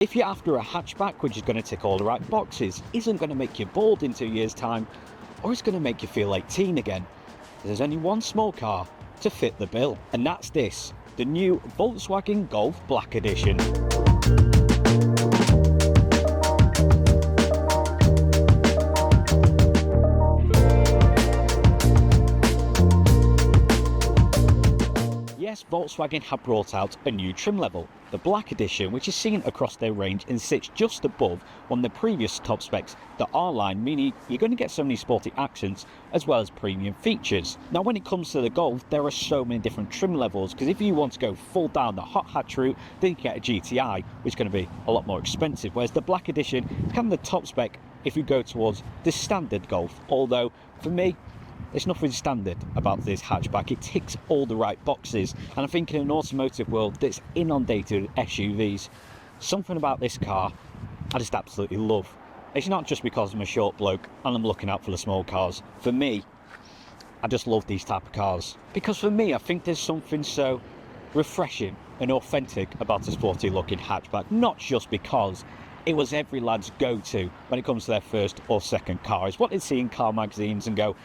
If you're after a hatchback which is going to tick all the right boxes, isn't going to make you bald in 2 years' time, or is going to make you feel 18 again, there's only one small car to fit the bill, and that's this, the new Volkswagen Golf Black Edition. Yes, Volkswagen have brought out a new trim level, the Black Edition, which is seen across their range and sits just above one of the previous top specs, the R-Line, meaning you're going to get so many sporty accents as well as premium features. Now when it comes to the Golf, there are so many different trim levels, because if you want to go full down the hot hatch route, then you get a GTI, which is going to be a lot more expensive, whereas the Black Edition is kind of the top spec if you go towards the standard Golf, although for me, there's nothing standard about this hatchback. It ticks all the right boxes, and I think in an automotive world that's inundated with SUVs, something about this car I just absolutely love. It's not just because I'm a short bloke and I'm looking out for the small cars. For me, I just love these type of cars, because for me I think there's something so refreshing and authentic about a sporty looking hatchback, not just because it was every lad's go-to when it comes to their first or second car. It's what they see in car magazines and go,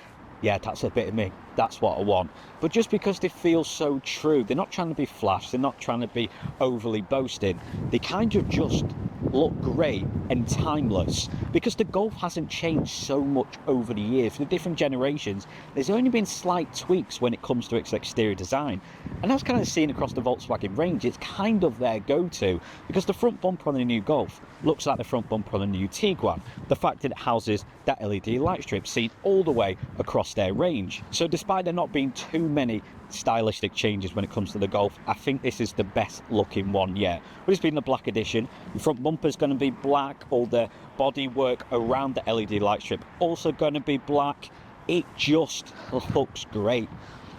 yeah, that's a bit of me, that's what I want. But just because they feel so true, they're not trying to be flash, they're not trying to be overly boasting, they kind of just look great and timeless, because the Golf hasn't changed so much over the years. For the different generations, there's only been slight tweaks when it comes to its exterior design, and that's kind of seen across the Volkswagen range. It's kind of their go-to, because the front bumper on the new Golf looks like the front bumper on the new Tiguan. The fact that it houses that LED light strip seen all the way across their range. So despite there not being too many stylistic changes when it comes to the Golf, I think this is the best looking one yet. But it's been the Black Edition. The front bumper is going to be black, all the body work around the LED light strip also going to be black. It just looks great.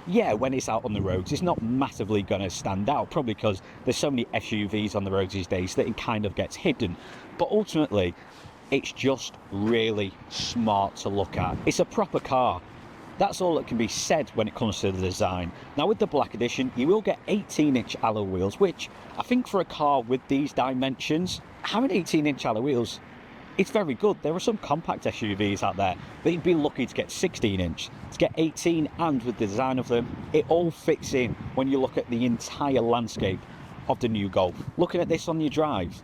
Yeah, when it's out on the roads, it's not massively going to stand out, probably because there's so many SUVs on the roads these days that it kind of gets hidden. But ultimately, it's just really smart to look at. It's a proper car. That's all that can be said when it comes to the design. Now with the Black Edition, you will get 18-inch alloy wheels, which I think for a car with these dimensions, having 18-inch alloy wheels, it's very good. There are some compact SUVs out there that you'd be lucky to get 16-inch. To get 18, and with the design of them, it all fits in when you look at the entire landscape of the new Golf. Looking at this on your drive,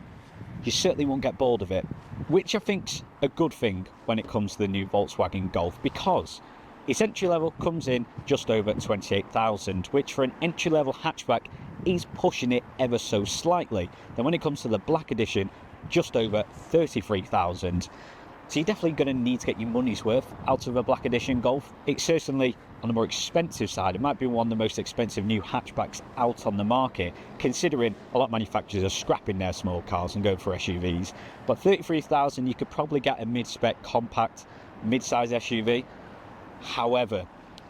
you certainly won't get bored of it, which I think's a good thing when it comes to the new Volkswagen Golf, because its entry level comes in just over 28,000, which for an entry level hatchback is pushing it ever so slightly. Then when it comes to the Black Edition, just over 33,000. So you're definitely going to need to get your money's worth out of a Black Edition Golf. It's certainly on the more expensive side. It might be one of the most expensive new hatchbacks out on the market, considering a lot of manufacturers are scrapping their small cars and going for SUVs. But 33,000, you could probably get a mid-spec compact mid-size SUV. However,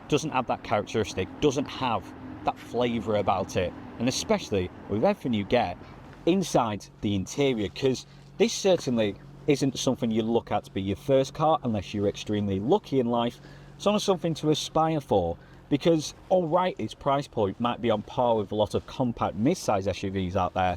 doesn't have that characteristic, doesn't have that flavour about it, and especially with everything you get inside the interior, because this certainly isn't something you look at to be your first car unless you're extremely lucky in life. It's not something to aspire for, because alright, its price point might be on par with a lot of compact mid-size SUVs out there,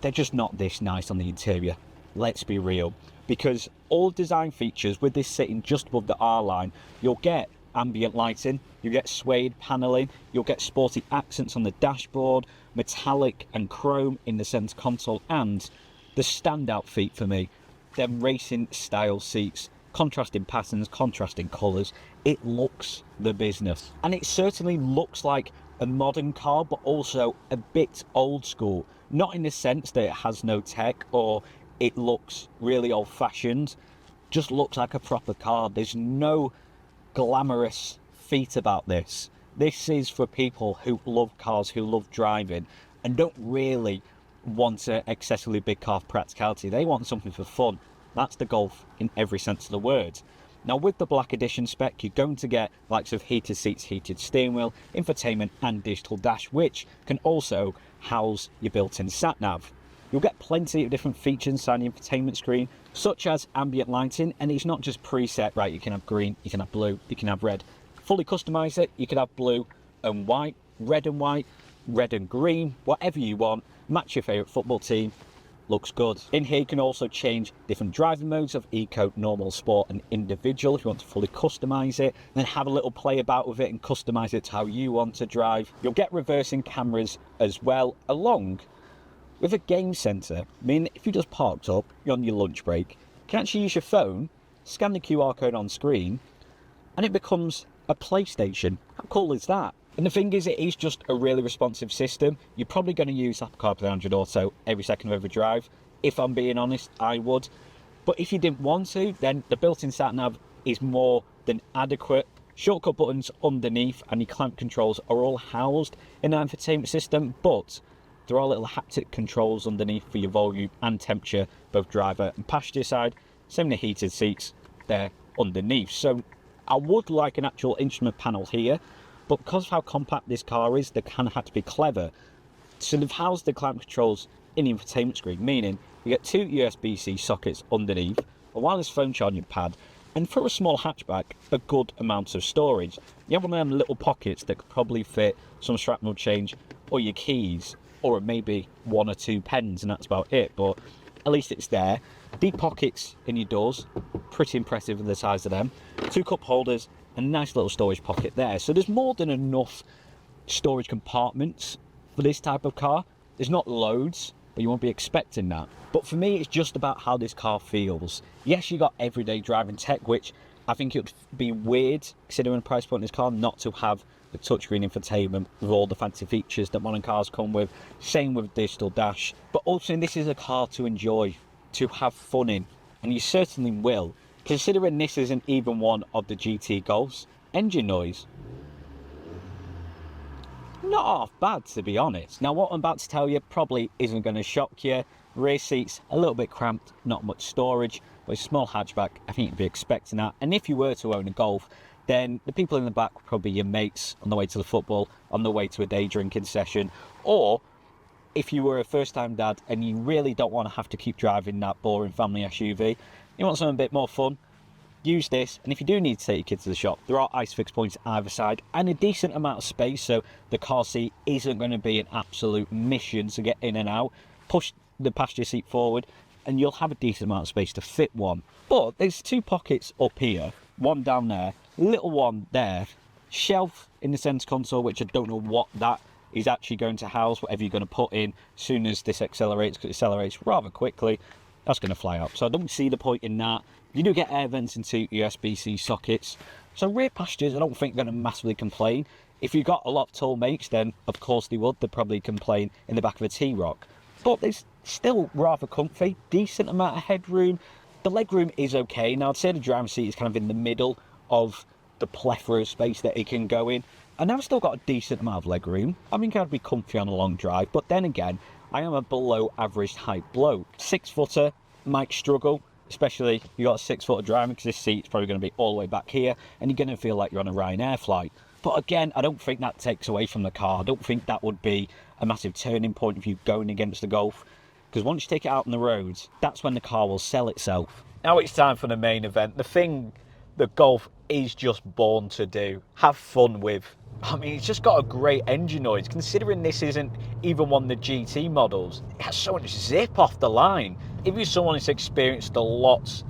they're just not this nice on the interior, let's be real. Because all design features with this sitting just above the R-Line, you'll get ambient lighting, you'll get suede paneling, you'll get sporty accents on the dashboard, metallic and chrome in the centre console, and the standout feat for me, them racing style seats, contrasting patterns, contrasting colours. It looks the business, and it certainly looks like a modern car, but also a bit old school, not in the sense that it has no tech or it looks really old-fashioned, just looks like a proper car. There's no glamorous feat about this. This is for people who love cars, who love driving, and don't really want an excessively big car for practicality. They want something for fun. That's the Golf in every sense of the word. Now with the Black Edition spec, you're going to get likes of heated seats, heated steering wheel, infotainment and digital dash, which can also house your built-in sat-nav. You'll get plenty of different features inside the infotainment screen, such as ambient lighting, and it's not just preset, right? You can have green, you can have blue, you can have red. Fully customize it, you can have blue and white, red and green, whatever you want. Match your favourite football team, looks good. In here you can also change different driving modes of eco, normal, sport and individual if you want to fully customise it, and then have a little play about with it and customise it to how you want to drive. You'll get reversing cameras as well, along with a game centre, meaning if you just parked up, you're on your lunch break, you can actually use your phone, scan the QR code on screen, and it becomes a PlayStation. How cool is that? And the thing is, it is just a really responsive system. You're probably going to use Apple CarPlay and Android Auto every second of every drive. If I'm being honest, I would. But if you didn't want to, then the built-in sat-nav is more than adequate. Shortcut buttons underneath and your clamp controls are all housed in an infotainment system, but there are little haptic controls underneath for your volume and temperature, both driver and passenger side. Same with the heated seats, they're underneath. So I would like an actual instrument panel here, but because of how compact this car is, they kind of had to be clever. So they've housed the clamp controls in the infotainment screen, meaning you get two USB-C sockets underneath, a wireless phone charging pad, and for a small hatchback, a good amount of storage. You have one of them little pockets that could probably fit some shrapnel change or your keys, or maybe 1 or 2 pens, and that's about it, but at least it's there. Deep pockets in your doors, pretty impressive with the size of them. 2 cup holders, and a nice little storage pocket there. So there's more than enough storage compartments for this type of car. There's not loads, but you won't be expecting that. But for me, it's just about how this car feels. Yes, you got everyday driving tech, which I think it would be weird, considering the price point in this car, not to have the touchscreen infotainment with all the fancy features that modern cars come with. Same with digital dash. But ultimately, this is a car to enjoy, to have fun in, and you certainly will. Considering this isn't even one of the GT Golfs, engine noise, not half bad, to be honest. Now, what I'm about to tell you probably isn't going to shock you. Rear seats a little bit cramped, not much storage, but a small hatchback, I think you'd be expecting that. And if you were to own a Golf, then the people in the back would probably be your mates on the way to the football, on the way to a day drinking session, or if you were a first-time dad and you really don't want to have to keep driving that boring family SUV, you want something a bit more fun, use this. And if you do need to take your kids to the shop, there are ISOFIX points either side and a decent amount of space, so the car seat isn't going to be an absolute mission to get in and out. Push the passenger seat forward and you'll have a decent amount of space to fit one. But there's 2 pockets up here, one down there, little one there, shelf in the centre console, which I don't know what that is actually going to house, whatever you're going to put in. As soon as this accelerates, because it accelerates rather quickly, that's going to fly up. So I don't see the point in that. You do get air vents into USB-C sockets. So rear passengers, I don't think are going to massively complain. If you've got a lot of tall mates, then of course they would. They'd probably complain in the back of a T-Roc. But it's still rather comfy, decent amount of headroom. The legroom is okay. Now I'd say the driver's seat is kind of in the middle of the plethora of space that it can go in. And I've still got a decent amount of legroom. I think I'd be comfy on a long drive, but then again, I am a below average height bloke. 6-footer might struggle, especially if you got a 6-footer driving, because this seat's probably going to be all the way back here, and you're going to feel like you're on a Ryanair flight. But again, I don't think that takes away from the car. I don't think that would be a massive turning point if you're going against the Golf, because once you take it out on the roads, that's when the car will sell itself. Now it's time for the main event, the thing the Golf is just born to do, have fun with. I mean, it's just got a great engine noise. Considering this isn't even one of the GT models, it has so much zip off the line. If you're someone who's experienced a lot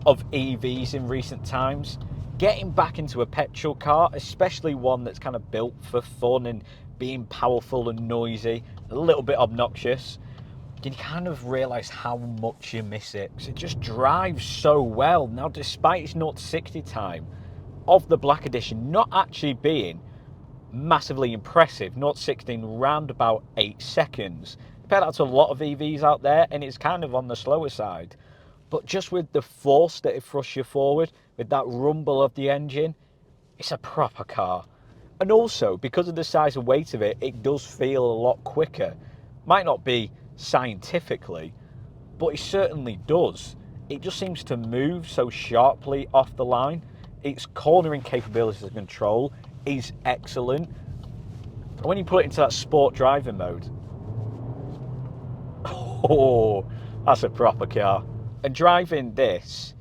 of EVs in recent times, getting back into a petrol car, especially one that's kind of built for fun and being powerful and noisy, a little bit obnoxious, you kind of realise how much you miss it, because it just drives so well. Now, despite its 0 to 60 time of the Black Edition not actually being massively impressive, 0 to 60 in round about 8 seconds, compared that to a lot of EVs out there, and it's kind of on the slower side, but just with the force that it thrusts you forward, with that rumble of the engine, it's a proper car. And also, because of the size and weight of it, it does feel a lot quicker. Might not be scientifically, but it certainly does. It just seems to move so sharply off the line. Its cornering capabilities and control is excellent. And when you put it into that sport driving mode, oh, that's a proper car. And driving this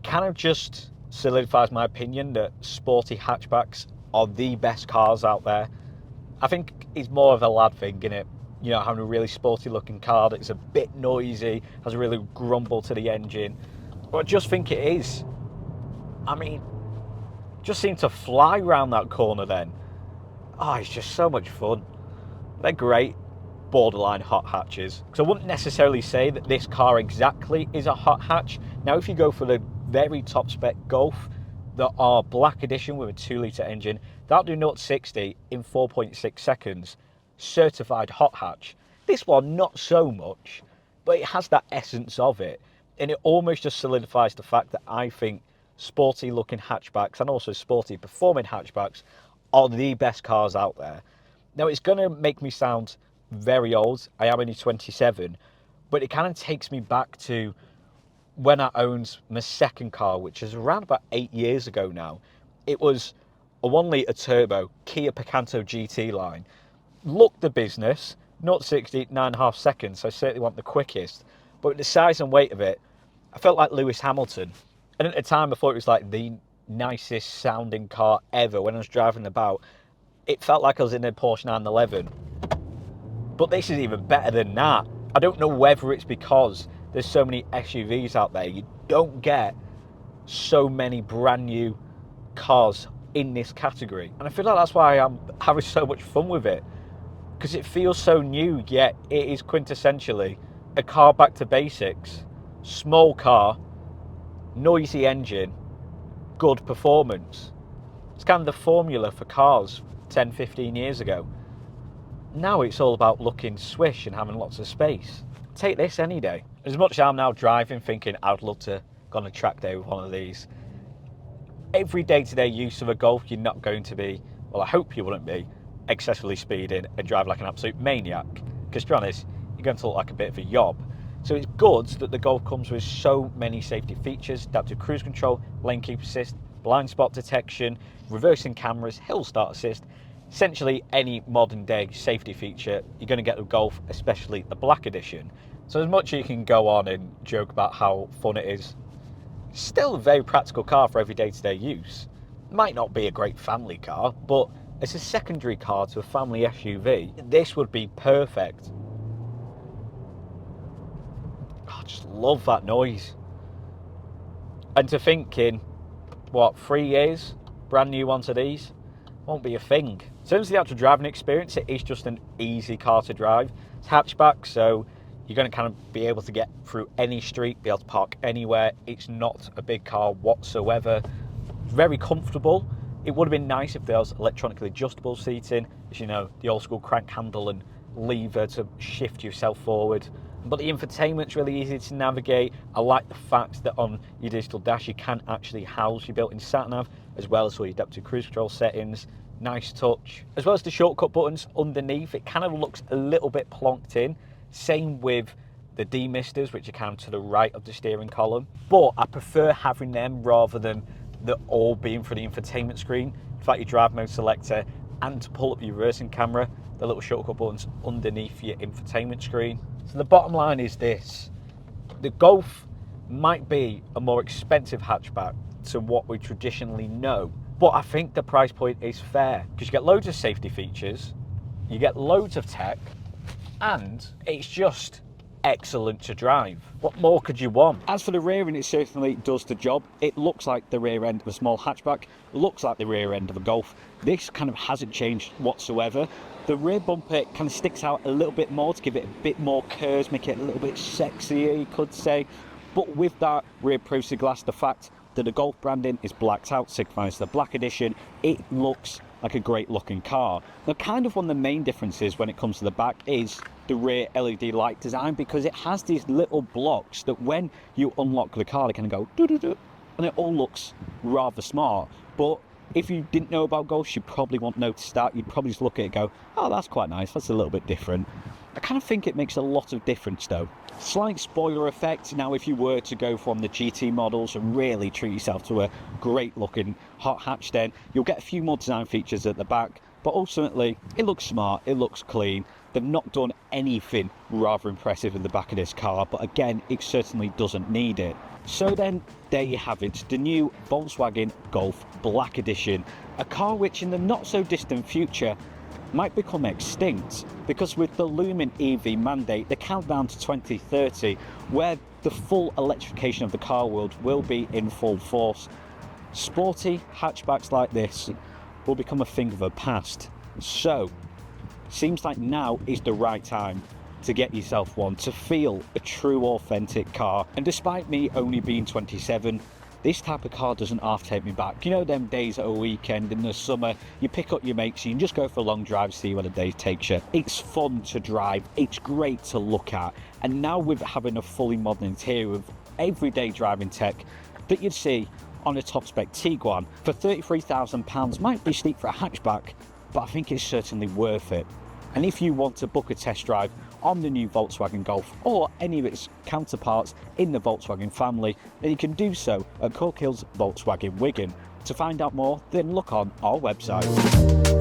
kind of just solidifies my opinion that sporty hatchbacks are the best cars out there. I think it's more of a lad thing, innit? you know, having a really sporty looking car that's a bit noisy, has a really grumble to the engine. But I just think it is. I mean, just seem to fly around that corner then. Oh, it's just so much fun. They're great, borderline hot hatches. Because I wouldn't necessarily say that this car exactly is a hot hatch. Now, if you go for the very top spec Golf, the R Black Edition with a 2-litre engine, that'll do 0 to 60 in 4.6 seconds. Certified hot hatch. This one, not so much, but it has that essence of it. And it almost just solidifies the fact that I think sporty looking hatchbacks and also sporty performing hatchbacks are the best cars out there. Now, it's going to make me sound very old. I am only 27, but it kind of takes me back to when I owned my second car, which is around about 8 years ago now. It was a 1-litre turbo Kia Picanto GT line. Looked the business, 0 to 60, 9.5 seconds, so I certainly want the quickest. But with the size and weight of it, I felt like Lewis Hamilton. And at the time, I thought it was like the nicest sounding car ever. When I was driving about, it felt like I was in a Porsche 911. But this is even better than that. I don't know whether it's because there's so many SUVs out there. You don't get so many brand new cars in this category. And I feel like that's why I'm having so much fun with it. Because it feels so new, yet it is quintessentially a car back to basics. Small car, noisy engine, good performance. It's kind of the formula for cars 10, 15 years ago. Now it's all about looking swish and having lots of space. Take this any day. As much as I'm now driving thinking I'd love to go on a track day with one of these, every day-to-day use of a Golf, you're not going to be, well, I hope you wouldn't be, excessively speeding and drive like an absolute maniac. Because to be honest, you're going to look like a bit of a yob. So it's good that the Golf comes with so many safety features: adaptive cruise control, lane keep assist, blind spot detection, reversing cameras, hill start assist. Essentially any modern day safety feature you're going to get with Golf, especially the Black Edition. So as much as you can go on and joke about how fun it is, it's still a very practical car for every day-to-day use. Might not be a great family car, but as a secondary car to a family SUV, this would be perfect. I just love that noise. And to think in, what, 3 years, brand new ones of these, won't be a thing. In terms of the actual driving experience, it is just an easy car to drive. It's hatchback, so you're going to kind of be able to get through any street, be able to park anywhere. It's not a big car whatsoever. Very comfortable. It would have been nice if there was electronically adjustable seating, as you know, the old school crank handle and lever to shift yourself forward. But the infotainment's really easy to navigate. I like the fact that on your digital dash you can actually house your built-in sat-nav, as well as all your adaptive cruise control settings. Nice touch. As well as the shortcut buttons underneath, it kind of looks a little bit plonked in. Same with the demisters, which are kind of to the right of the steering column. But I prefer having them rather than the all being for the infotainment screen. In fact, your drive mode selector, and to pull up your reversing camera, the little shortcut buttons underneath your infotainment screen. So the bottom line is this: the Golf might be a more expensive hatchback to what we traditionally know, but I think the price point is fair because you get loads of safety features, you get loads of tech, and it's just excellent to drive. What more could you want? As for the rear end, it certainly does the job. It looks like the rear end of a small hatchback, looks like the rear end of a Golf. This kind of hasn't changed whatsoever. The rear bumper kind of sticks out a little bit more to give it a bit more curves, make it a little bit sexier, you could say. But with that rear privacy glass, the fact that the Golf branding is blacked out signifies the Black Edition, it looks like a great looking car. Now, kind of one of the main differences when it comes to the back is the rear LED light design, because it has these little blocks that when you unlock the car, they kind of go doo-doo-doo, and it all looks rather smart. But if you didn't know about Golf, you probably won't notice that. You'd probably just look at it and go, oh, that's quite nice, that's a little bit different. I kind of think it makes a lot of difference though. Slight spoiler effect. Now, if you were to go from the GT models and really treat yourself to a great looking hot hatch, then you'll get a few more design features at the back, but ultimately it looks smart, it looks clean. They've not done anything rather impressive in the back of this car, but again, it certainly doesn't need it. So then, there you have it, the new Volkswagen Golf Black Edition, a car which in the not so distant future might become extinct, because with the looming EV mandate, the countdown to 2030, where the full electrification of the car world will be in full force, sporty hatchbacks like this will become a thing of the past. So, seems like now is the right time to get yourself one, to feel a true authentic car. And despite me only being 27, this type of car doesn't half take me back. You know them days at a weekend in the summer, you pick up your mates and you just go for a long drive, see where the day takes you. It's fun to drive, it's great to look at, and now with having a fully modern interior with everyday driving tech that you'd see on a top spec Tiguan for £33,000 might be steep for a hatchback, but I think it's certainly worth it. And if you want to book a test drive on the new Volkswagen Golf or any of its counterparts in the Volkswagen family, then you can do so at Corkills Volkswagen Wigan. To find out more, then look on our website.